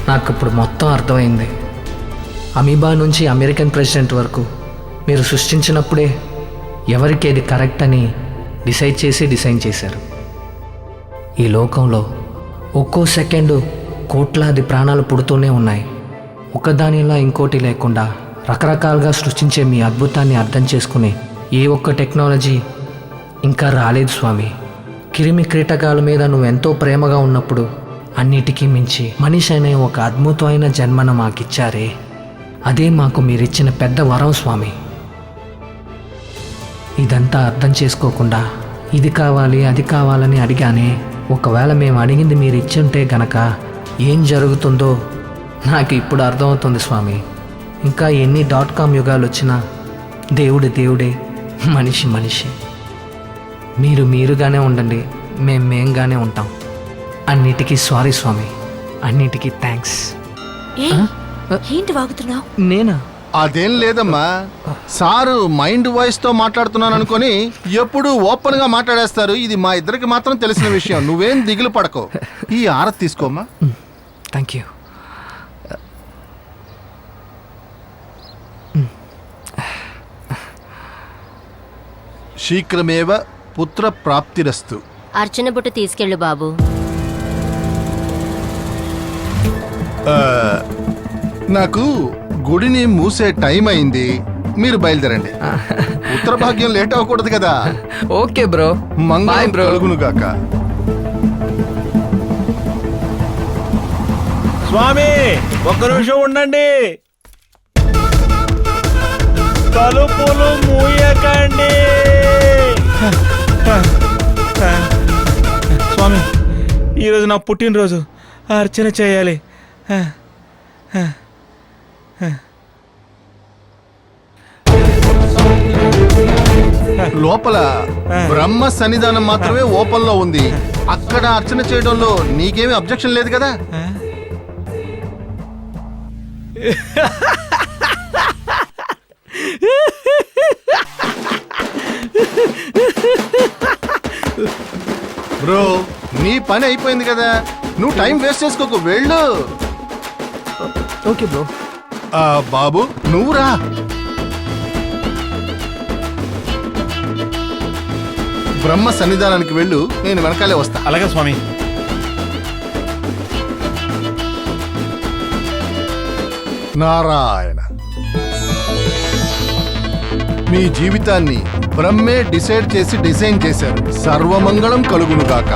నాకు ఇప్పుడు మొత్తం అర్థమైంది. అమీబా నుంచి అమెరికన్ ప్రెసిడెంట్ వరకు మీరు సృష్టించినప్పుడే ఎవరికి ఏది కరెక్ట్ అని డిసైడ్ చేశారు. ఈ లోకంలో ఒక్కో సెకండు కోట్లాది ప్రాణాలు పుడుతూనే ఉన్నాయి. ఒకదానిలా ఇంకోటి లేకుండా రకరకాలుగా సృష్టించే మీ అద్భుతాన్ని అర్థం చేసుకునే ఏ ఒక్క టెక్నాలజీ ఇంకా రాలేదు స్వామి. క్రిమి కీటకాల మీద నువ్వు ఎంతో ప్రేమగా ఉన్నప్పుడు అన్నిటికీ మించి మనిషి అనే ఒక అద్భుతమైన జన్మను మాకిచ్చారే, అదే మాకు మీరిచ్చిన పెద్ద వరం స్వామి. ఇదంతా అర్థం చేసుకోకుండా ఇది కావాలి అది కావాలని అడిగానే. ఒకవేళ మేము అడిగింది మీరు ఇచ్చుంటే గనక ఏం జరుగుతుందో నాకు ఇప్పుడు అర్థమవుతుంది స్వామి. ఇంకా ఎన్ని .com యుగాలు వచ్చినా దేవుడే, మనిషి. మీరు మీరుగానే ఉండండి, మేంగానే ఉంటాం. అన్నిటికీ సారీ స్వామి, అన్నిటికీ థ్యాంక్స్. ఏంటి వాగుతున్నావు? నేనా? అదేం లేదమ్మా, సారు మైండ్ వాయిస్ తో మాట్లాడుతున్నాను అనుకొని ఎప్పుడు ఓపెన్ గా మాట్లాడేస్తారు. ఇది మా ఇద్దరికి మాత్రం తెలిసిన విషయం. నువ్వేం దిగులు పడకో. ఈ ఆరతి తీసుకోమ్మా. Thank you. శీఘ్రమేవ పుత్ర ప్రాప్తిరస్తు. అర్చన బుట్ట తీసుకెళ్ళు బాబు. నాకు గుడిని మూసే టైం అయింది, మీరు బయలుదేరండి. ఉత్తర భాగ్యం లేట్ అవ్వకూడదు కదా. ఓకే బ్రో, మంగళం కలుగునుగాక. స్వామి ఒక్క నిమిషం ఉండండి, తలుపులు మూయకండి. స్వామి ఈరోజు నా పుట్టినరోజు, అర్చన చేయాలి. లోపల బ్రహ్మ సన్నిధానం మాత్రమే ఓపెన్ లో ఉంది. అక్కడ అర్చన చేయడంలో నీకేమీ అబ్జెక్షన్ లేదు కదా? బ్రో, నీ పని అయిపోయింది కదా, నువ్వు టైం వేస్ట్ చేసుకోకు, వెళ్ళు. Okay bro. బాబు నువ్వు రా. బ్రహ్మ సన్నిధానానికి వెళ్ళు, నేను వెనకాలే వస్తా. అలాగే స్వామి. నారాయణ, మీ జీవితాన్ని బ్రహ్మే డిసైడ్ చేసి డిజైన్ చేశారు. సర్వమంగళం కలుగునుగాక.